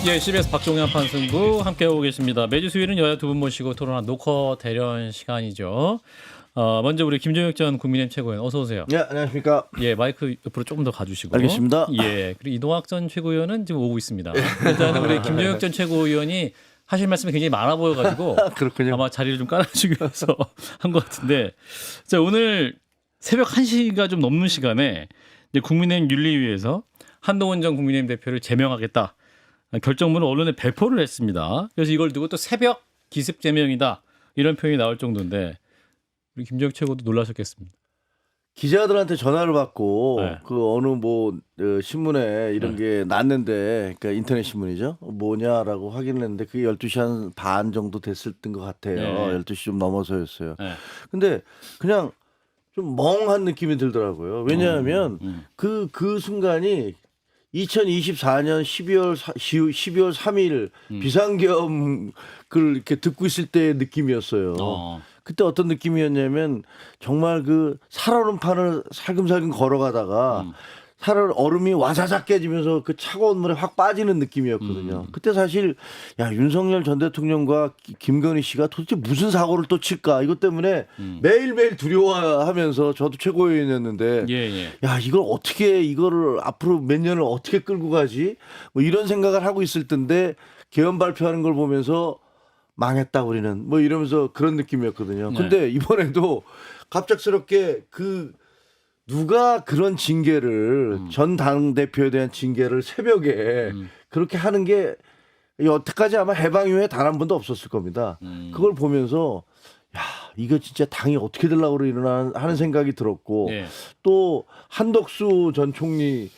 예, CBS 박종현 판승부 함께하고 계십니다. 매주 수요일은 여야 두 분 모시고 토론한 노커 대련 시간이죠. 먼저 우리 김종혁 전 국민의힘 최고위원 어서 오세요. 네, 안녕하십니까. 예, 마이크 옆으로 조금 더 가주시고. 알겠습니다. 예, 그리고 이동학 전 최고위원은 지금 오고 있습니다. 일단은 우리 김종혁 전 최고위원이 하실 말씀이 굉장히 많아 보여가지고 그렇군요. 아마 자리를 좀 깔아주기 위해서 한 것 같은데, 자 오늘 새벽 1시가 좀 넘는 시간에 이제 국민의힘 윤리위에서 한동훈 전 국민의힘 대표를 제명하겠다 결정문을 언론에 배포를 했습니다. 그래서 이걸 두고 또 새벽 기습 제명이다 이런 표현이 나올 정도인데 우리 김종혁 최고도 놀라셨겠습니다. 기자들한테 전화를 받고 네. 그 어느 신문에 이런 게 났는데, 그러니까 인터넷 신문이죠. 뭐냐라고 확인을 했는데 그게 12시 한 반 정도 됐을 것 같아요. 네. 12시 좀 넘어서였어요. 네. 근데 그냥 좀 멍한 느낌이 들더라고요. 왜냐하면 그 순간이 2024년 12월 3일 비상계엄을 이렇게 듣고 있을 때의 느낌이었어요. 그때 어떤 느낌이었냐면 정말 그 살얼음 판을 살금살금 걸어가다가 얼음이 와사삭 깨지면서 그 차가운 물에 확 빠지는 느낌이었거든요. 그때 사실 윤석열 전 대통령과 김건희 씨가 도대체 무슨 사고를 또 칠까 이것 때문에 매일매일 두려워하면서 저도 최고위원이었는데 이거를 앞으로 몇 년을 어떻게 끌고 가지 뭐 이런 생각을 하고 있을 텐데 계엄 발표하는 걸 보면서 망했다 우리는 뭐 이러면서 그런 느낌이었거든요. 근데 이번에도 갑작스럽게 누가 그런 징계를 전 당대표에 대한 징계를 새벽에 그렇게 하는 게 여태까지 아마 해방 이후에 단 한 번도 없었을 겁니다. 그걸 보면서 이거 진짜 당이 어떻게 되려고 그러나 하는 생각이 들었고 또 한덕수 전 총리를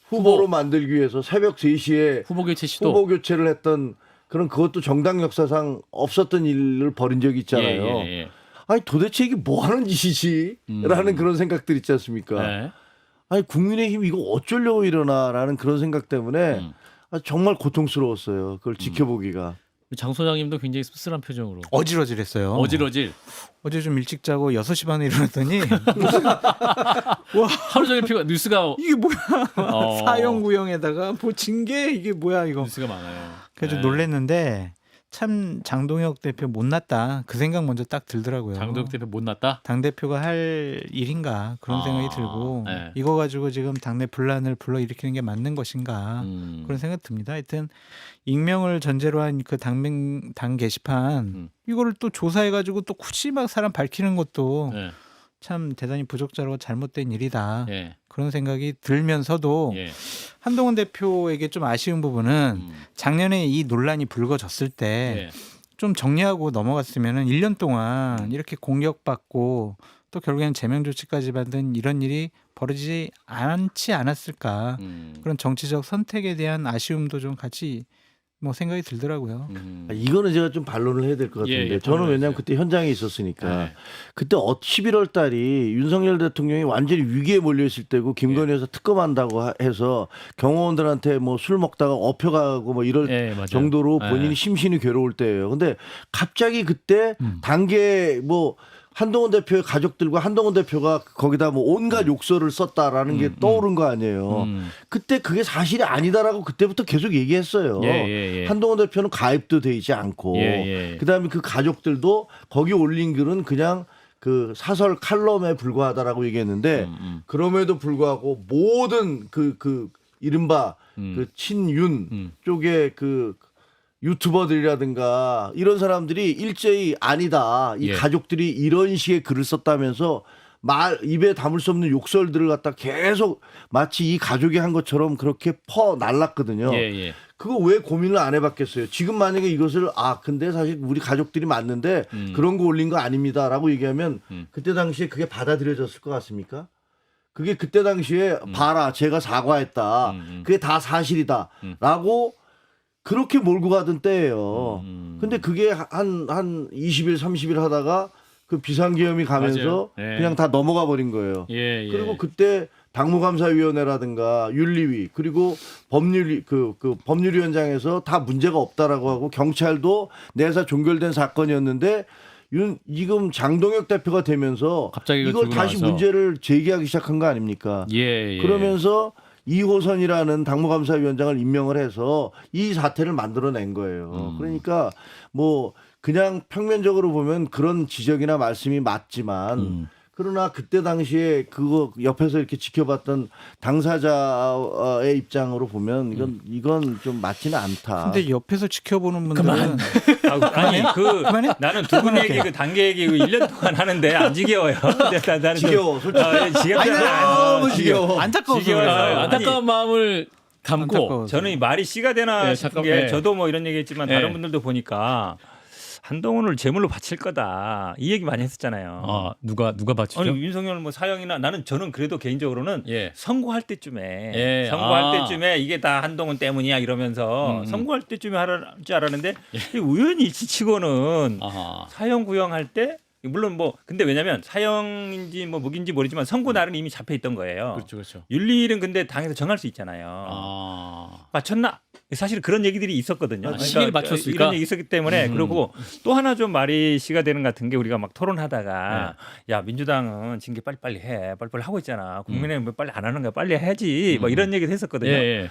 후보로 만들기 위해서 새벽 3시에 후보 교체 시도 후보 교체를 했던 그것도 정당 역사상 없었던 일을 벌인 적이 있잖아요. 아니 도대체 이게 뭐 하는 짓이지라는 그런 생각들 있지 않습니까? 아니 국민의힘 이거 어쩌려고 이러나라는 그런 생각 때문에 정말 고통스러웠어요. 그걸 지켜보기가. 장 소장님도 굉장히 씁쓸한 표정으로 어질어질했어요. 어질어질. 어제 좀 일찍 자고 6시 반에 일어났더니 와 하루 종일 피가 뉴스가 이게 뭐야? 사형구형에다가 뭐 징계 이게 뭐야 이거. 뉴스가 많아요. 그래서 놀랬는데 참 장동혁 대표 못났다 그 생각 먼저 딱 들더라고요. 장동혁 대표 못났다? 당 대표가 할 일인가 그런 생각이 들고 이거 가지고 지금 당내 분란을 불러일으키는 게 맞는 것인가 그런 생각 듭니다. 하여튼 익명을 전제로 한 그 당 게시판 이거를 또 조사해가지고 또 굳이 막 사람 밝히는 것도 참 대단히 부적절하고 잘못된 일이다. 그런 생각이 들면서도 한동훈 대표에게 좀 아쉬운 부분은 작년에 이 논란이 불거졌을 때 좀 정리하고 넘어갔으면 1년 동안 이렇게 공격받고 또 결국에는 제명 조치까지 받은 이런 일이 벌어지지 않지 않았을까. 그런 정치적 선택에 대한 아쉬움도 좀 같이 뭐 생각이 들더라고요. 이거는 제가 좀 반론을 해야 될 것 같은데 저는 왜냐하면 그때 현장에 있었으니까 그때 11월 달이 윤석열 대통령이 완전히 위기에 몰려 있을 때고 김건희 여사 특검한다고 해서 경호원들한테 뭐 술 먹다가 업혀가고 뭐 이럴 정도로 본인이 심신이 괴로울 때예요. 근데 갑자기 그때 단계 뭐 한동훈 대표의 가족들과 한동훈 대표가 거기다 뭐 온갖 욕설을 썼다라는 게 떠오른 거 아니에요. 그때 그게 사실이 아니다라고 그때부터 계속 얘기했어요. 한동훈 대표는 가입도 돼 있지 않고 그다음에 그 가족들도 거기 올린 글은 그냥 그 사설 칼럼에 불과하다라고 얘기했는데 그럼에도 불구하고 모든 그 이른바 그 친윤 쪽에 그 유튜버들이라든가 이런 사람들이 일제히 아니다. 이 가족들이 이런 식의 글을 썼다면서 입에 담을 수 없는 욕설들을 갖다 계속 마치 이 가족이 한 것처럼 그렇게 퍼 날랐거든요. 그거 왜 고민을 안 해봤겠어요? 지금 만약에 이것을 근데 사실 우리 가족들이 맞는데 그런 거 올린 거 아닙니다라고 얘기하면 그때 당시에 그게 받아들여졌을 것 같습니까? 그게 그때 당시에 봐라 제가 사과했다. 그게 다 사실이다라고 그렇게 몰고 가던 때예요. 근데 그게 한 20일, 30일 하다가 그 비상계엄이 가면서 그냥 다 넘어가 버린 거예요. 그리고 그때 당무감사위원회라든가 윤리위 그리고 법률위원장에서 다 문제가 없다라고 하고 경찰도 내사 종결된 사건이었는데 지금 장동혁 대표가 되면서 갑자기 이걸 다시 나와서. 문제를 제기하기 시작한 거 아닙니까? 그러면서 2호선이라는 당무감사위원장을 임명을 해서 이 사태를 만들어낸 거예요. 그러니까 뭐 그냥 평면적으로 보면 그런 지적이나 말씀이 맞지만 그러나 그때 당시에 그거 옆에서 이렇게 지켜봤던 당사자의 입장으로 보면 이건 좀 맞지는 않다. 근데 옆에서 지켜보는 분들은 아니 나는 두 분 얘기 그 단계 얘기 1년 동안 하는데 안 지겨워요. 나는 지겨워, 솔직히. 지겹잖아요. 지겨워. 안타까워서 지겨워요. 그래요. 안타까운 마음을 담고 안타까워서. 저는 이 말이 씨가 되나 네, 싶은 잠깐, 게 네. 저도 뭐 이런 얘기했지만 네. 다른 분들도 보니까 한동훈을 제물로 바칠 거다 이 얘기 많이 했었잖아요. 아, 누가 바치죠? 아니 윤석열 뭐 사형이나 저는 그래도 개인적으로는 예. 선고할 때쯤에 예. 선고할 때쯤에 이게 다 한동훈 때문이야 이러면서 선고할 때쯤에 할 줄 알았는데 이 우연히 지치고는 아하. 사형 구형할 때 물론 뭐 근데 왜냐면 사형인지 뭐 무기인지 모르지만 선고 날은 이미 잡혀 있던 거예요. 그렇죠. 윤리일은 근데 당에서 정할 수 있잖아요. 아. 맞췄나? 사실 그런 얘기들이 있었거든요. 시기를 맞췄으니까? 이런 얘기 있었기 때문에 그리고 또 하나 좀 말이 시가 되는 것 같은 게 우리가 막 토론하다가 야 민주당은 징계 빨리빨리 해 빨리빨리 하고 있잖아. 국민의힘 왜 빨리 안 하는 거야 빨리 해야지 뭐 이런 얘기도 했었거든요. 예.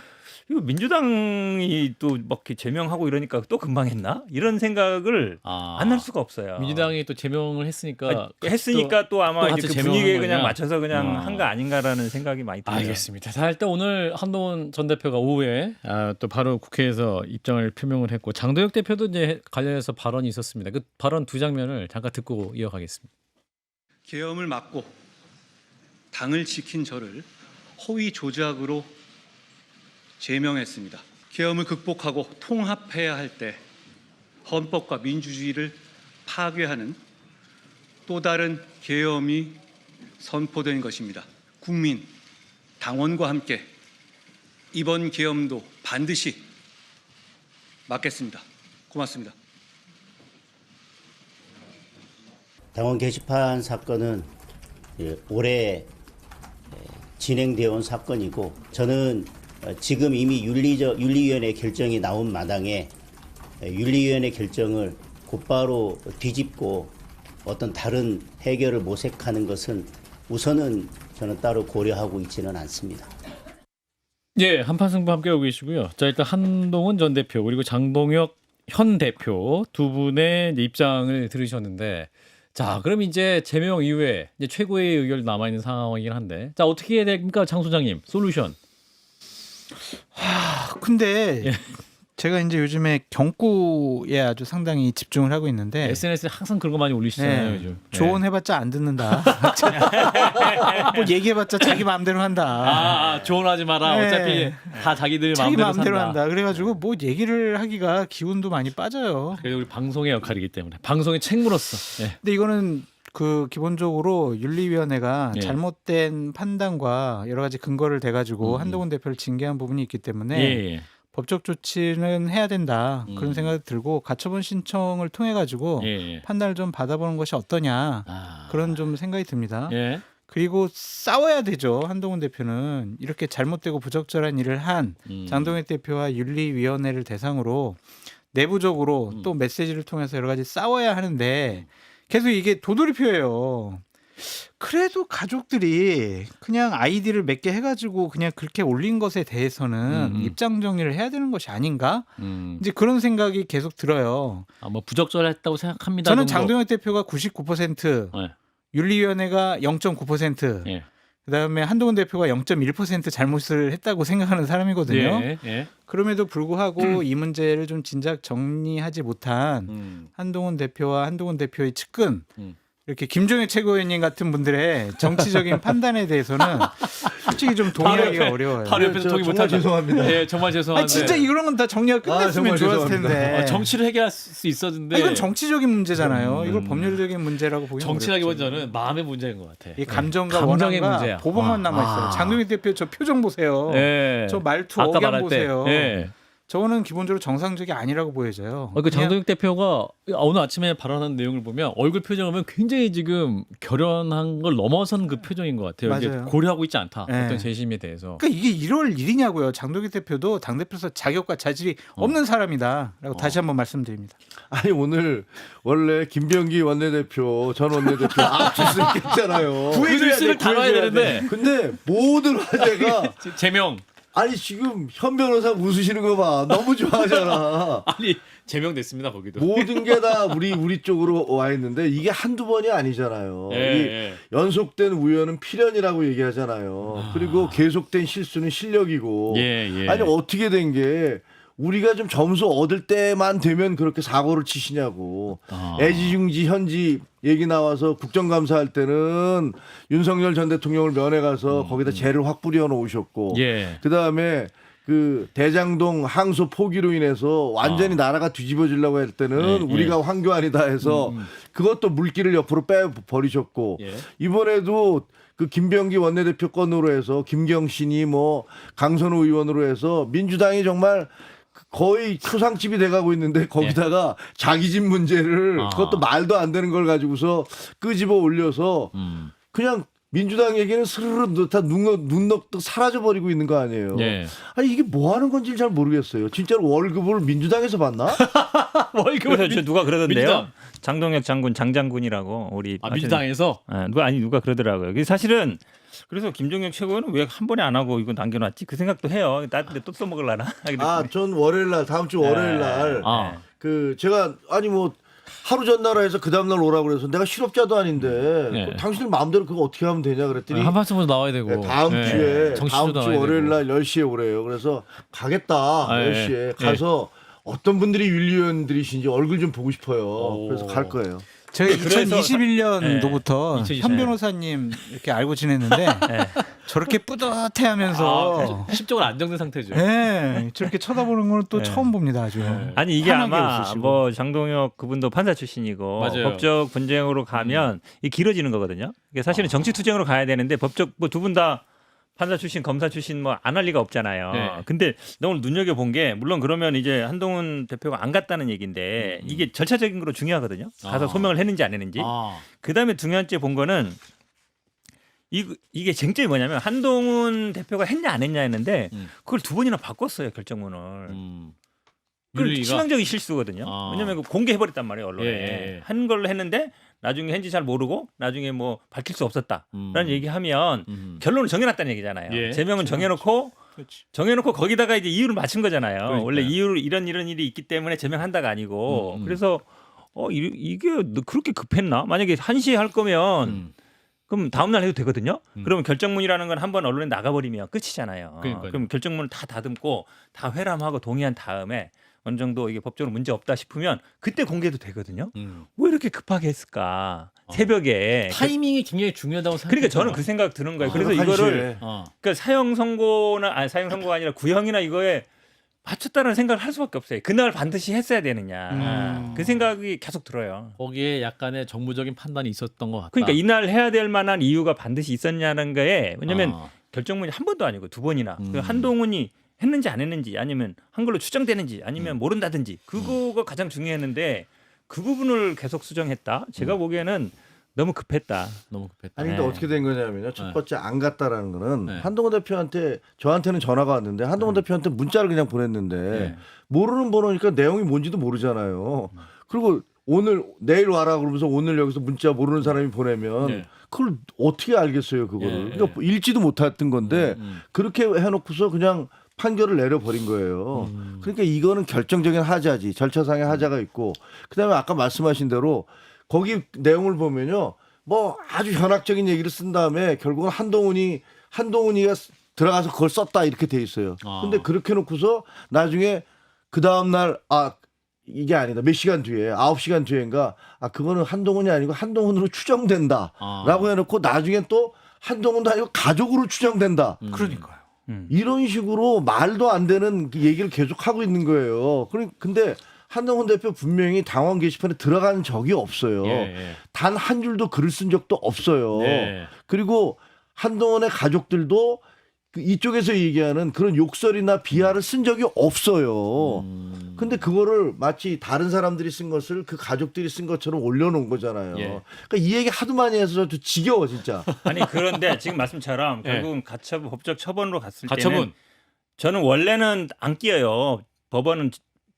이거 민주당이 또 막 이렇게 제명하고 이러니까 또 금방 했나? 이런 생각을 안 할 수가 없어요. 민주당이 또 제명을 했으니까 했으니까 또 아마 또 이제 같이 그 분위기에 제명한 그냥 거냐? 맞춰서 그냥 한 거 아닌가라는 생각이 많이 들어요. 알겠습니다. 자, 일단 오늘 한동훈 전 대표가 오후에 또 바로 국회에서 입장을 표명을 했고 장도혁 대표도 이제 관련해서 발언이 있었습니다. 그 발언 두 장면을 잠깐 듣고 이어가겠습니다. 계엄을 막고 당을 지킨 저를 허위 조작으로 제명했습니다. 계엄을 극복하고 통합해야 할 때 헌법과 민주주의를 파괴하는 또 다른 계엄이 선포된 것입니다. 국민, 당원과 함께 이번 계엄도 반드시 막겠습니다. 고맙습니다. 당원 게시판 사건은 올해 진행되어 온 사건이고 저는 지금 이미 윤리위원회 결정이 나온 마당에 윤리위원회 결정을 곧바로 뒤집고 어떤 다른 해결을 모색하는 것은 우선은 저는 따로 고려하고 있지는 않습니다. 예, 한판 승부 함께하고 계시고요. 자, 일단 한동훈 전 대표 그리고 장동혁 현 대표 두 분의 이제 입장을 들으셨는데 자, 그럼 이제 제명 이후에 이제 최고의 의결 남아 있는 상황이긴 한데 자, 어떻게 해야 됩니까, 장 소장님? 솔루션. 근데 제가 이제 요즘에 경구에 아주 상당히 집중을 하고 있는데 SNS에 항상 그런 거 많이 올리시잖아요, 네. 요즘. 조언해봤자 안 듣는다. 뭐 얘기해봤자 자기 마음대로 한다. 조언하지 마라. 네. 어차피 다 자기들 자기 마음대로 마음대로 산다. 한다. 그래가지고 뭐 얘기를 하기가 기운도 많이 빠져요. 그래도 우리 방송의 역할이기 때문에 방송의 책무로서. 예. 근데 이거는 그 기본적으로 윤리위원회가 예. 잘못된 판단과 여러 가지 근거를 대가지고 한동훈 대표를 징계한 부분이 있기 때문에 예. 법적 조치는 해야 된다 그런 생각이 들고 가처분 신청을 통해 가지고 예. 판단을 좀 받아보는 것이 어떠냐 그런 좀 생각이 듭니다. 예. 그리고 싸워야 되죠. 한동훈 대표는 이렇게 잘못되고 부적절한 일을 한 장동혁 대표와 윤리위원회를 대상으로 내부적으로 또 메시지를 통해서 여러 가지 싸워야 하는데 계속 이게 도돌이표예요. 그래도 가족들이 그냥 아이디를 몇 개 해가지고 그냥 그렇게 올린 것에 대해서는 입장 정리를 해야 되는 것이 아닌가? 이제 그런 생각이 계속 들어요. 뭐 부적절했다고 생각합니다. 저는 정도. 장동혁 대표가 99%, 네. 윤리위원회가 0.9%, 예. 그다음에 한동훈 대표가 0.1% 잘못을 했다고 생각하는 사람이거든요. 예. 예. 그럼에도 불구하고 이 문제를 좀 진작 정리하지 못한 한동훈 대표와 한동훈 대표의 측근 이렇게 김종혁 최고위원님 같은 분들의 정치적인 판단에 대해서는 솔직히 좀 동의하기가 어려워요. 바로 옆에서 동의 정말 못하죠. 죄송합니다. 예, 정말 죄송한데. 아니, 진짜 이런 건 다 정리가 끝냈으면 정말 좋았을 죄송합니다. 텐데. 정치를 해결할 수 있었는데. 이건 정치적인 문제잖아요. 이걸 법률적인 문제라고 보기는 정치라기보다는 마음의 문제인 것 같아. 이 감정과 감정의 원한과 문제야. 보복만 남아 있어요. 장동혁 대표 저 표정 보세요. 예. 저 말투 아까 억양 말할 보세요. 때. 예. 저거는 기본적으로 정상적이 아니라고 보여져요. 그 그냥 장동혁 대표가 오늘 아침에 발언한 내용을 보면 얼굴 표정을 보면 굉장히 지금 결연한 걸 넘어선 그 표정인 것 같아요. 이게 맞아요. 고려하고 있지 않다. 네. 어떤 재심에 대해서. 그러니까 이게 이럴 일이냐고요. 장동혁 대표도 당대표로서 자격과 자질이 없는 사람이다라고 다시 한번 말씀드립니다. 아니 오늘 원래 김병기 원내대표 전 원내대표 압수수색 했잖아요. 그 뉴스를 다뤄야 되는데 근데 모든 화제가 제명. 아니 지금 현 변호사 웃으시는 거 봐. 너무 좋아하잖아. 아니 제명됐습니다 거기도. 모든 게 다 우리 쪽으로 와 있는데 이게 한두 번이 아니잖아요. 예, 이 예. 연속된 우연은 필연이라고 얘기하잖아요. 그리고 계속된 실수는 실력이고. 예, 예. 아니 어떻게 된 게 우리가 좀 점수 얻을 때만 되면 그렇게 사고를 치시냐고. 애지중지 현지 얘기 나와서 국정감사할 때는 윤석열 전 대통령을 면회 가서 거기다 죄를 확 뿌려 놓으셨고. 예. 그다음에 그 대장동 항소 포기로 인해서 완전히 나라가 뒤집어지려고 할 때는 예, 우리가 황교안이다 해서 그것도 물기를 옆으로 빼 버리셨고 예. 이번에도 그 김병기 원내대표 건으로 해서 김경신이 뭐 강선우 의원으로 해서 민주당이 정말 거의 초상집이 돼가고 있는데 거기다가 자기 집 문제를 그것도 말도 안 되는 걸 가지고서 끄집어 올려서 그냥 민주당 얘기는 스르르 다 눈녹듯 사라져버리고 있는 거 아니에요. 예. 아니 이게 뭐 하는 건지 잘 모르겠어요. 진짜로 월급을 민주당에서 받나? 그래서 저 누가 그러던데요. 민주당. 장동혁 장군 장장군이라고 우리 민주당에서 누가 그러더라고요. 그게 사실은 그래서 김종혁 최고는 왜 한 번에 안 하고 이거 남겨놨지 그 생각도 해요. 나한테 또 써먹으려나? 전 월요일 날 다음 주 월요일 날 그 제가 아니 뭐 하루 전날 해서 그 다음 날 오라고 그래서 내가 실업자도 아닌데 네. 당신들 마음대로 그거 어떻게 하면 되냐 그랬더니 한 말씀으로 나와야 되고 네, 다음 주에 정치도 다음 주 나와야 월요일 되고. 날 10시에 오래요. 그래서 가겠다. 예. 10시에 가서 어떤 분들이 윤리위원들이신지 얼굴 좀 보고 싶어요. 그래서 갈 거예요. 저희 그래서 2021년도부터 네. 현 변호사님 이렇게 알고 지냈는데 저렇게 뿌듯해하면서 심적으로 안정된 상태죠. 네, 저렇게 쳐다보는 건 또 처음 봅니다. 아주. 아니 이게 환하게 아마 웃으시고. 뭐 장동혁 그분도 판사 출신이고 맞아요. 법적 분쟁으로 가면 이게 길어지는 거거든요. 이게 사실은 정치 투쟁으로 가야 되는데 법적 뭐 두 분 다 판사 출신, 검사 출신 뭐 안 할 리가 없잖아요. 네. 근데 너무 눈여겨 본 게 물론 그러면 이제 한동훈 대표가 안 갔다는 얘기인데 이게 절차적인 거로 중요하거든요. 가서 소명을 했는지 안 했는지. 그다음에 중요한째 본 거는 이게 쟁점이 뭐냐면 한동훈 대표가 했냐 안 했냐 했는데 그걸 두 번이나 바꿨어요 결정문을. 그 윤리위가? 치명적인 실수거든요. 왜냐하면 공개해버렸단 말이에요 언론에. 예. 한 걸로 했는데 나중에 했는지 잘 모르고 나중에 뭐 밝힐 수 없었다라는 얘기하면 결론을 정해놨다는 얘기잖아요. 예. 제명은 정해놓고 거기다가 이제 이유를 맞춘 거잖아요. 그러니까요. 원래 이유를 이런 일이 있기 때문에 제명한다가 아니고 그래서 이게 그렇게 급했나? 만약에 1시에 할 거면 그럼 다음 날 해도 되거든요. 그러면 결정문이라는 건 한번 언론에 나가버리면 끝이잖아요. 그러니까요. 그럼 결정문을 다 다듬고 다 회람하고 동의한 다음에 어느 정도 이게 법적으로 문제 없다 싶으면 그때 공개도 되거든요. 왜 이렇게 급하게 했을까? 새벽에 타이밍이 굉장히 중요하다고 생각해요. 그러니까 저는 그 생각 드는 거예요. 그래서 이거를 그러니까 사형 선고가 아니라 구형이나 이거에 맞췄다는 생각을 할 수밖에 없어요. 그날 반드시 했어야 되느냐. 그 생각이 계속 들어요. 거기에 약간의 정무적인 판단이 있었던 것 같다. 그러니까 이날 해야 될 만한 이유가 반드시 있었냐는 거에 왜냐하면 결정문이 한 번도 아니고 두 번이나 한동훈이 했는지 안 했는지 아니면 한 걸로 추정되는지 아니면 모른다든지 그거가 가장 중요했는데 그 부분을 계속 수정했다. 제가 보기에는 너무 급했다. 너무 급했다. 아니 근데 네. 어떻게 된 거냐면요. 첫 번째 안 갔다라는 거는 네. 한동훈 대표한테 저한테는 전화가 왔는데 한동훈 대표한테 문자를 그냥 보냈는데 네. 모르는 번호니까 내용이 뭔지도 모르잖아요. 그리고 내일 와라 그러면서 오늘 여기서 문자 모르는 사람이 보내면 네. 그걸 어떻게 알겠어요 그거를. 네. 그러니까 읽지도 못했던 건데 그렇게 해놓고서 그냥 판결을 내려버린 거예요. 그러니까 이거는 결정적인 하자지. 절차상의 하자가 있고 그다음에 아까 말씀하신 대로 거기 내용을 보면요. 뭐 아주 현학적인 얘기를 쓴 다음에 결국은 한동훈이가 들어가서 그걸 썼다 이렇게 돼 있어요. 근데 그렇게 놓고서 나중에 그 다음 날 이게 아니다. 몇 시간 뒤에 9시간 뒤인가 그거는 한동훈이 아니고 한동훈으로 추정된다라고 해놓고 나중에 또 한동훈도 아니고 가족으로 추정된다. 그러니까요. 이런 식으로 말도 안 되는 얘기를 계속 하고 있는 거예요. 근데 한동훈 대표 분명히 당원 게시판에 들어간 적이 없어요. 예. 단 한 줄도 글을 쓴 적도 없어요. 네. 그리고 한동훈의 가족들도 이쪽에서 얘기하는 그런 욕설이나 비하를 쓴 적이 없어요. 근데 그거를 마치 다른 사람들이 쓴 것을 그 가족들이 쓴 것처럼 올려놓은 거잖아요. 예. 그러니까 이 얘기 하도 많이 해서 저 지겨워 진짜. 아니 그런데 지금 말씀처럼 예. 결국은 법적 처분으로 갔을 가처분. 때는 저는 원래는 안 끼어요. 법원은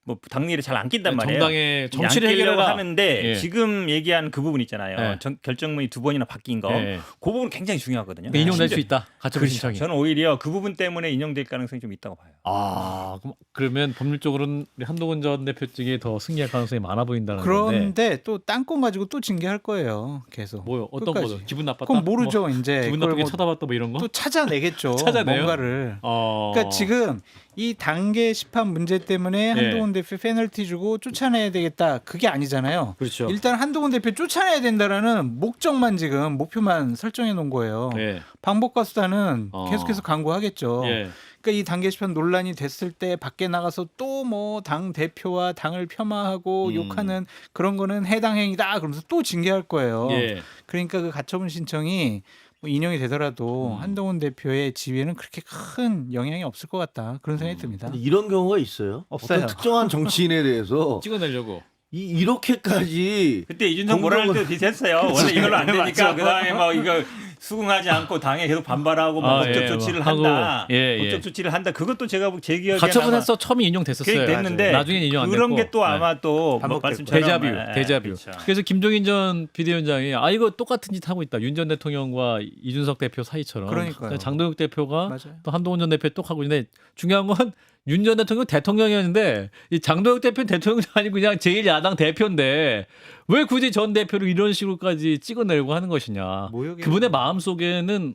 뭐 당일에 잘 안 낀단 말이에요. 정당의 정치를 해결하려고 하는데 예. 지금 얘기한 그 부분 있잖아요. 예. 결정문이 2번이나 바뀐 거. 예. 그 부분 굉장히 중요하거든요. 인용될 수 심지어- 있다. 가처분 그렇죠. 신청이. 저는 오히려 그 부분 때문에 인용될 가능성이 좀 있다고 봐요. 그러면 법률적으로는 우리 한동훈 전 대표 측이 더 승리할 가능성이 많아 보인다는 건데. 그런데 또 땅콩 가지고 또 징계할 거예요. 계속. 뭐요? 어떤 끝까지. 거죠? 기분 나빴다? 그건 모르죠. 뭐, 이제 기분 그걸 나쁘게 뭐 쳐다봤다 뭐 이런 거? 또 찾아내겠죠. 찾아내요? 뭔가를. 그러니까 지금 이 단계 심판 문제 때문에 한동훈 대표 페널티 주고 쫓아내야 되겠다. 그게 아니잖아요. 그렇죠. 일단 한동훈 대표 쫓아내야 된다라는 목적만 지금 목표만 설정해 놓은 거예요. 예. 방법과 수단은 어. 계속해서 강구하겠죠. 예. 그러니까 이 단계 심판 논란이 됐을 때 밖에 나가서 또 뭐 당 대표와 당을 폄하하고 욕하는 그런 거는 해당 행위다. 그러면서 또 징계할 거예요. 예. 그러니까 그 가처분 신청이 뭐 인용이 되더라도 한동훈 대표의 지위에는 그렇게 큰 영향이 없을 것 같다. 그런 생각이 듭니다. 근데 이런 경우가 있어요. 없어요. 어떤 특정한 정치인에 대해서 찍어내려고. 이렇게까지 그때 이준석 뭐라 할 때도 비슷했어요. 원래 이걸로 안 되니까 그다음에 막 이거 수긍하지 않고 당에 계속 반발하고 막 법적 예, 조치를 뭐 하고. 한다. 예, 예. 법적 조치를 한다. 그것도 제가 제 기억에 가처분해서 처음에 인용됐었어요. 됐는데 나중에 인용 안 그런 됐고. 게 또 아마 또 반복될 말씀처럼 데자뷰. 그렇죠. 그래서 김종인 전 비대위원장이 이거 똑같은 짓 하고 있다. 윤 전 대통령과 이준석 대표 사이처럼. 그러니까요. 장동혁 대표가 맞아요. 또 한동훈 전 대표 똑 하고 있는데 중요한 건 윤 전 대통령 대통령이었는데 이 장동혁 대표는 대통령이 아니고 그냥 제1야당 대표인데 왜 굳이 전 대표를 이런 식으로까지 찍어내려고 하는 것이냐. 모욕이에요. 그분의 마음속에는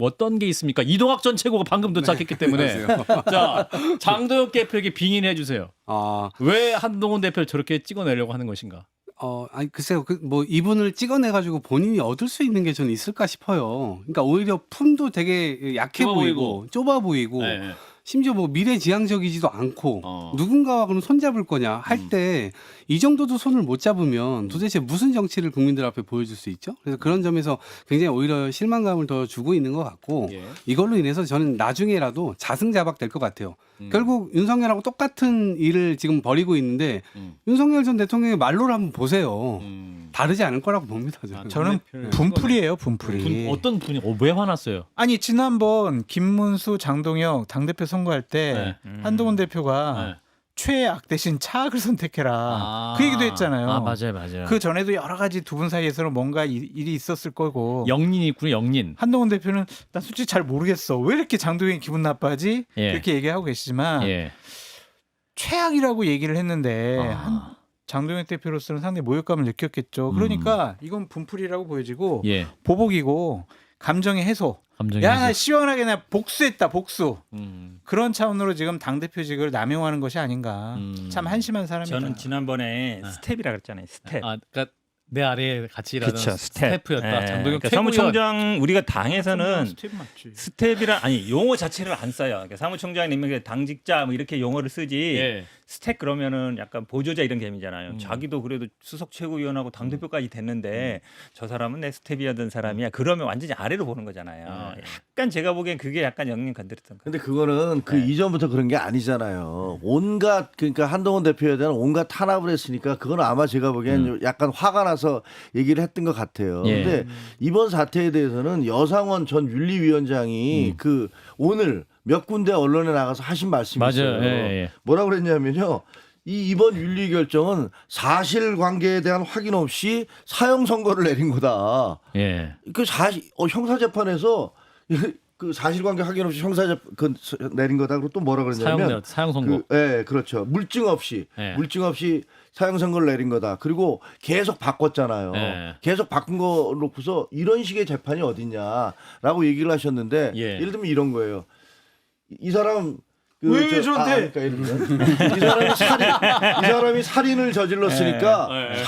어떤 게 있습니까? 이동학 전 최고가 방금 도착했기 때문에 자 장동혁 대표에게 빙의해 주세요. 왜 한동훈 대표를 저렇게 찍어내려고 하는 것인가? 아니 글쎄요, 뭐 이분을 찍어내가지고 본인이 얻을 수 있는 게 저는 있을까 싶어요. 그러니까 오히려 품도 되게 약해 좁아 보이고 좁아 보이고 네. 심지어 뭐 미래지향적이지도 않고 어. 누군가와 그럼 손잡을 거냐 할 때 이 정도도 손을 못 잡으면 도대체 무슨 정치를 국민들 앞에 보여줄 수 있죠? 그래서 그런 점에서 굉장히 오히려 실망감을 더 주고 있는 것 같고 예. 이걸로 인해서 저는 나중에라도 자승자박 될 것 같아요. 결국 윤석열하고 똑같은 일을 지금 벌이고 있는데 윤석열 전 대통령의 말로를 한번 보세요. 다르지 않을 거라고 봅니다. 저는. 저는 분풀이에요, 분풀이. 어떤 분이 왜 화났어요? 아니 지난번 김문수, 장동혁 당대표 선거할 때 한동훈 대표가 네. 최악 대신 차악을 선택해라. 그 얘기도 했잖아요. 맞아요. 그 전에도 여러 가지 두 분 사이에서는 뭔가 일이 있었을 거고. 영린이 있군요, 영린. 한동훈 대표는 나 솔직히 잘 모르겠어. 왜 이렇게 장동혁이 기분 나빠하지? 예. 그렇게 얘기하고 계시지만 예. 최악이라고 얘기를 했는데 아. 장동혁 대표로서는 상당히 모욕감을 느꼈겠죠. 그러니까 이건 분풀이라고 보여지고 예. 보복이고 감정의 해소. 감정이. 야, 나 시원하게 나 복수했다, 복수. 음. 그런 차원으로 지금 당대표직을 남용하는 것이 아닌가. 참 한심한 사람이다. 저는 지난번에 스텝이라 그랬잖아요. 스텝. 그러니까 내 아래에 같이 일하는 그쵸, 스태프였다. 예. 장동혁 그러니까 최고위원. 사무총장 우리가 당에서는 스텝 맞지. 스텝이란 아니 용어 자체를 안 써요. 그러니까 사무총장이 면 당직자 뭐 이렇게 용어를 쓰지. 예. 스텝 그러면은 약간 보조자 이런 개념이잖아요. 자기도 그래도 수석 최고위원하고 당 대표까지 됐는데 저 사람은 내 스텝이었던 사람이야. 그러면 완전히 아래로 보는 거잖아요. 약간 제가 보기엔 그게 약간 영향 건드렸던 거. 근데 그거는 그 이전부터 그런 게 아니잖아요. 온갖 그러니까 한동훈 대표에 대한 온갖 탄압을 했으니까 그건 아마 제가 보기엔 약간 화가 나서 얘기를 했던 것 같아요. 예. 근데 이번 사태에 대해서는 여상원 전 윤리위원장이 그 오늘 몇 군데 언론에 나가서 하신 말씀이 맞아요. 있어요. 예. 뭐라고 그랬냐면요. 이번 윤리 결정은 사실관계에 대한 확인 없이 사형 선고를 내린 거다. 예. 그 형사재판에서 그 사실관계 확인 없이 형사재판 내린 거다. 그리고 또 뭐라 그랬냐면 사형 선고. 그렇죠. 물증 없이 예. 사형 선고를 내린 거다. 그리고 계속 바꿨잖아요. 예. 계속 바꾼 거 놓고서 이런 식의 재판이 어딨냐라고 얘기를 하셨는데 예. 예를 들면 이런 거예요. 이 사람 왜 저한테? 그러니까 예를 들면 이 사람이 살인을 저질렀으니까 예.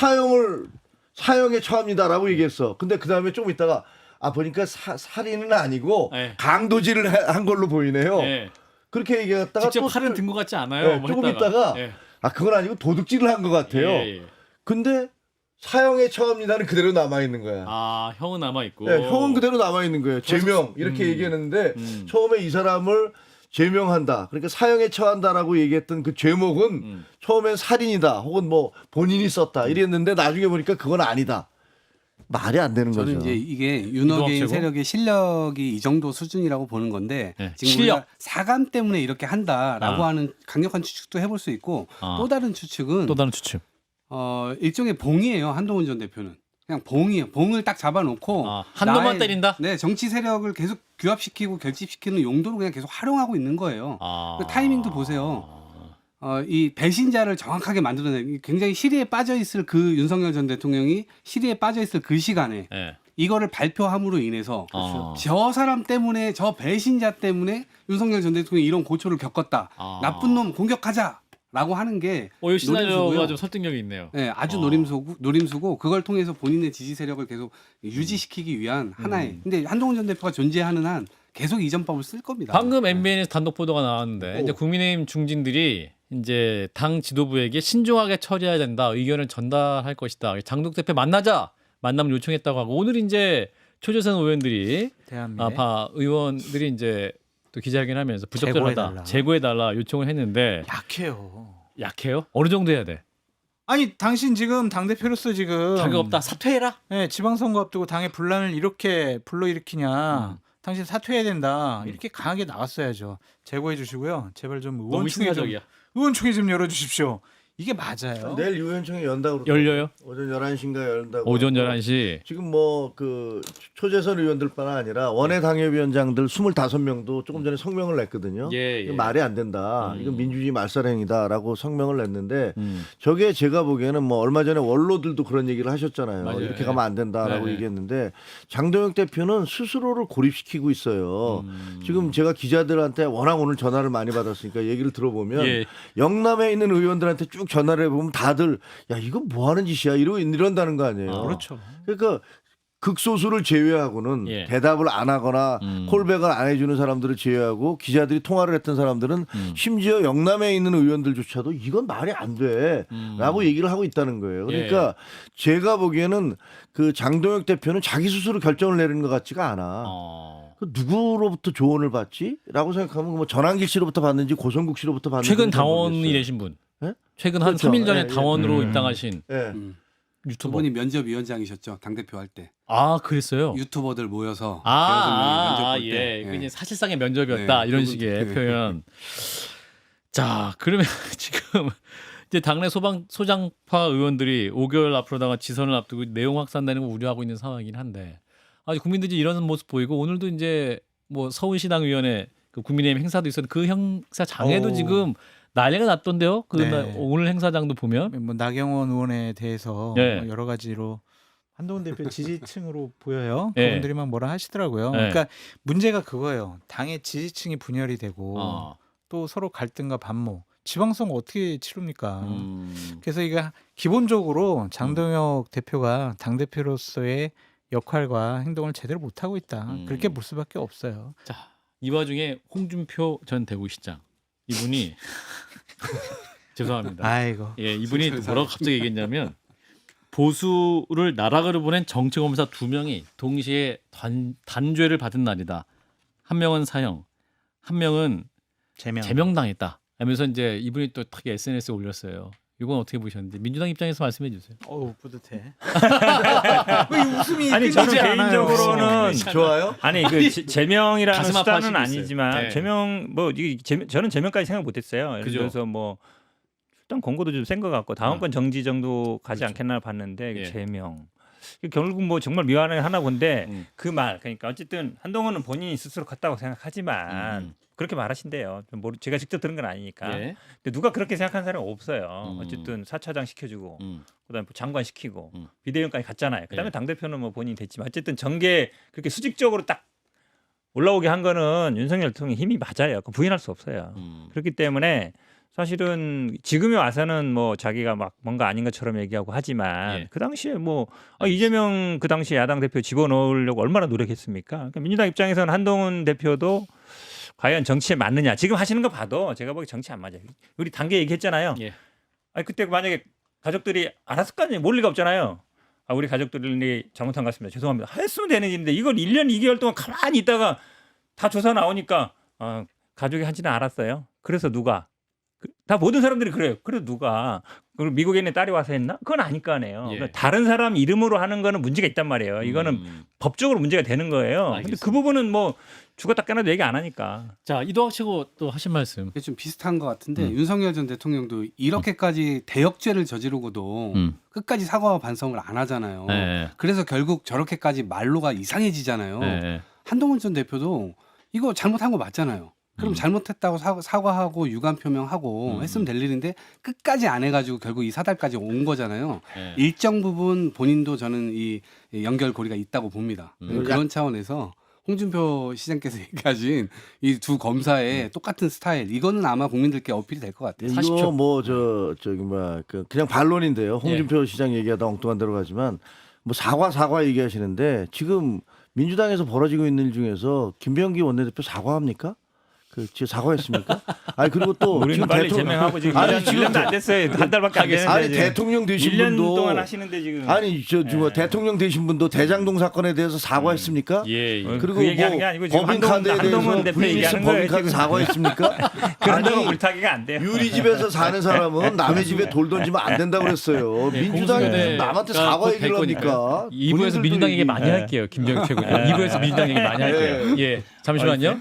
사형에 처합니다라고 얘기했어. 근데 그 다음에 조금 있다가 보니까 살인은 아니고 예. 강도질을 한 걸로 보이네요. 예. 그렇게 얘기했다가 직접 또 칼은 든 것 같지 않아요. 뭐 조금 했다가. 있다가 예. 그건 아니고 도둑질을 한 것 같아요. 예. 근데 사형에 처합니다는 그대로 남아 있는 거야. 형은 남아 있고. 네, 형은 그대로 남아 있는 거예요. 제명 이렇게 얘기했는데 처음에 이 사람을 제명한다. 그러니까 사형에 처한다라고 얘기했던 그 제목은 처음엔 살인이다. 혹은 뭐 본인이 썼다. 이랬는데 나중에 보니까 그건 아니다. 말이 안 되는 저는 거죠. 이제 이게 윤호개인 최고? 세력의 실력이 이 정도 수준이라고 보는 건데 네. 지금 실력. 우리가 사감 때문에 이렇게 한다라고 아. 하는 강력한 추측도 해볼 수 있고 아. 또 다른 추측은 또 다른 추측. 일종의 봉이에요. 한동훈 전 대표는 그냥 봉이에요. 봉을 딱 잡아놓고 한 놈만 나의- 때린다. 네, 정치 세력을 계속 규합시키고 결집시키는 용도로 그냥 계속 활용하고 있는 거예요. 그 타이밍도 보세요. 이 배신자를 정확하게 만들어내기 굉장히 시리에 빠져 있을 그 윤석열 전 대통령이 시리에 빠져 있을 그 시간에 예. 이거를 발표함으로 인해서 어. 저 사람 때문에 저 배신자 때문에 윤석열 전 대통령이 이런 고초를 겪었다. 나쁜 놈 공격하자라고 하는 게 이 시나리오가 노림수고요. 좀 설득력이 있네요. 네, 아주 노림수고 그걸 통해서 본인의 지지 세력을 계속 유지시키기 위한 하나의. 근데 한동훈 전 대표가 존재하는 한 계속 이전법을 쓸 겁니다. 방금 MBN에서 단독 보도가 나왔는데 이제 국민의힘 중진들이 이제 당 지도부에게 신중하게 처리해야 된다 의견을 전달할 것이다. 장독 대표 만남을 요청했다고 하고 오늘 이제 초재선 의원들이 대한민국 의원들이 이제 또 기자회견하면서 부적절하다 재고해달라 요청을 했는데 약해요? 어느 정도 해야 돼? 아니 당신 지금 당 대표로서 지금 자격 없다 사퇴해라. 네, 지방선거 앞두고 당의 분란을 이렇게 불러일으키냐. 당신 사퇴해야 된다. 이렇게 강하게 나갔어야죠. 제고해 주시고요. 제발 좀 너무 의원총회 좀 충격이야. 의원총회 좀 열어주십시오. 이게 맞아요. 내일 의원총회 연다고 열려요? 오전 11시인가 열린다고. 오전 하고. 11시. 지금 뭐 그 초재선 의원들뿐 아니라 원외 당협위원장들 25명도 조금 전에 성명을 냈거든요. 예, 예. 이거 말이 안 된다. 이건 민주주의 말살행위다라고 성명을 냈는데 음. 저게 제가 보기에는 뭐 얼마 전에 원로들도 그런 얘기를 하셨잖아요. 맞아요. 이렇게 가면 안 된다라고 네. 얘기했는데 장동혁 대표는 스스로를 고립시키고 있어요. 지금 제가 기자들한테 워낙 오늘 전화를 많이 받았으니까 얘기를 들어보면 예. 영남에 있는 의원들한테 쭉 전화를 해보면 다들 야 이거 뭐 하는 짓이야 이런다는 거 아니에요. 그렇죠. 그러니까 극소수를 제외하고는 예. 대답을 안 하거나 콜백을 안 해주는 사람들을 제외하고 기자들이 통화를 했던 사람들은 심지어 영남에 있는 의원들조차도 이건 말이 안 돼라고 얘기를 하고 있다는 거예요. 그러니까 제가 보기에는 그 장동혁 대표는 자기 스스로 결정을 내리는 것 같지가 않아. 그 누구로부터 조언을 받지? 라고 생각하면 뭐 전환길 씨로부터 받는지 고성국 씨로부터 받는지 최근 당원이 되신 분. 네? 최근 한 그렇죠. 3일 전에 예, 예. 당원으로 입당하신 예. 유튜버. 그분이 면접위원장이셨죠. 당대표 할 때. 그랬어요. 유튜버들 모여서 예. 면접 볼 때. 그 이제 사실상의 면접이었다 네, 이런 그분- 식의 네. 표현. 자, 그러면 지금 이제 당내 소장파 의원들이 5개월 앞으로다가 지선을 앞두고 내용 확산되는 걸 우려하고 있는 상황이긴 한데, 국민들이 이런 모습 보이고 오늘도 이제 뭐 서울시당위원회 그 국민의힘 행사도 있었는데 그 행사장에도 지금 난리가 났던데요. 네. 오늘 행사장도 보면 뭐 나경원 의원에 대해서 네. 뭐 여러 가지로 한동훈 대표 지지층으로 보여요. 네. 그분들이 막 뭐라 하시더라고요. 네. 그러니까 문제가 그거예요. 당의 지지층이 분열이 되고 또 서로 갈등과 반목. 지방선거 어떻게 치릅니까? 그래서 이게 기본적으로 장동혁 대표가 당 대표로서의 역할과 행동을 제대로 못 하고 있다. 그렇게 볼 수밖에 없어요. 자, 이 와중에 홍준표 전 대구시장 이분이 죄송합니다. 아이고. 예, 이분이 뭐라고 갑자기 얘기했냐면 보수를 나락으로 보낸 정치검사 2명이 동시에 단죄를 받은 날이다. 한 명은 사형, 한 명은 제명당했다. 하면서 이제 이분이 또 탁 SNS에 올렸어요. 이건 어떻게 보셨는지 민주당 입장에서 말씀해 주세요. 어우 뿌듯해. 왜 웃음이 아니 저는 끊이지 않아요? 개인적으로는 좋아요? 아니 그 제명이라는 가슴 수단은 아파하시고 아니지만 있어요. 네. 제명 뭐 이게 저는 제명까지 생각 못했어요. 예를 그죠. 들어서 뭐 일단 권고도 좀 센 것 같고 다음번 정지 정도 가지 그렇죠. 않겠나 봤는데 예. 제명 결국 뭐 정말 미안해 하나 본데 그 말 그러니까 어쨌든 한동훈은 본인이 스스로 컸다고 생각하지만 그렇게 말하신대요. 제가 직접 들은 건 아니니까. 예. 근데 누가 그렇게 생각하는 사람이 없어요. 어쨌든 4차장 시켜주고 그다음에 장관 시키고 비대위원까지 갔잖아요. 그다음에 예. 당 대표는 뭐 본인이 됐지만 어쨌든 정계 그렇게 수직적으로 딱 올라오게 한 거는 윤석열 대통령의 힘이 맞아요. 그거 부인할 수 없어요. 그렇기 때문에 사실은 지금에 와서는 뭐 자기가 막 뭔가 아닌 것처럼 얘기하고 하지만 예. 그 당시에 뭐 이재명 그 당시 야당 대표 집어넣으려고 얼마나 노력했습니까? 그러니까 민주당 입장에서는 한동훈 대표도 과연 정치에 맞느냐 지금 하시는 거 봐도 제가 보기 정치 안 맞아요. 우리 단계 얘기했잖아요. 예. 아니 그때 만약에 가족들이 알았을 거 아니에요. 모를 리가 없잖아요. 우리 가족들이 잘못한 것 같습니다. 죄송합니다. 했으면 되는 일인데 이걸 1년 2개월 동안 가만히 있다가 다 조사 나오니까 가족이 한지는 알았어요. 그래서 누가 다 모든 사람들이 그래요. 그래도 누가 그리고 미국에 있는 딸이 와서 했나? 그건 아닐 거 아니에요. 예. 그러니까 다른 사람 이름으로 하는 거는 문제가 있단 말이에요. 이거는 법적으로 문제가 되는 거예요. 근데 알겠습니다. 그 부분은 뭐 죽었다 깨나도 얘기 안 하니까. 자, 이도학 치고 또 하신 말씀. 이게 좀 비슷한 것 같은데 윤석열 전 대통령도 이렇게까지 대역죄를 저지르고도 끝까지 사과와 반성을 안 하잖아요. 네. 그래서 결국 저렇게까지 말로가 이상해지잖아요. 네. 한동훈 전 대표도 이거 잘못한 거 맞잖아요. 그럼 잘못했다고 사과하고 유감 표명하고 했으면 될 일인데 끝까지 안 해가지고 결국 이 사달까지 온 거잖아요. 네. 일정 부분 본인도 저는 이 연결고리가 있다고 봅니다. 그런 차원에서 홍준표 시장께서 얘기하신 이 두 검사의 똑같은 스타일 이거는 아마 국민들께 어필이 될 것 같아요. 이거 뭐 그냥 반론인데요. 홍준표 시장 얘기하다 엉뚱한 데로 가지만 뭐 사과 얘기하시는데 지금 민주당에서 벌어지고 있는 일 중에서 김병기 원내대표 사과합니까? 지금 사과했습니까? 아니 그리고 또 우리는 지금 빨리 제명하고 지금 1년도 안 됐어요. 한 달밖에 안 됐는데. 아니 대통령 되신 1년 분도 동안 하시는데 지금. 아니 대통령 되신 분도 대장동 사건에 대해서 사과했습니까? 예. 그리고 그 얘기하는 게 아니고 지금 법인카드에 대해서 한동훈 대표 VBS 얘기하는 거예요, 법인카드 지금. 사과했습니까? 그런다고 아니, 물타기가 안 돼요. 유리집에서 사는 사람은 남의 집에 돌 던지면 안 된다고 그랬어요. 네, 민주당이 공수처 무슨 남한테 가 사과 곧 얘기를 될 합니까? 거니까요. 2부에서 민주당 얘기 많이 할게요. 김정일 최고님. 2부에서 민주당 얘기 많이 할게요. 예. 잠시만요.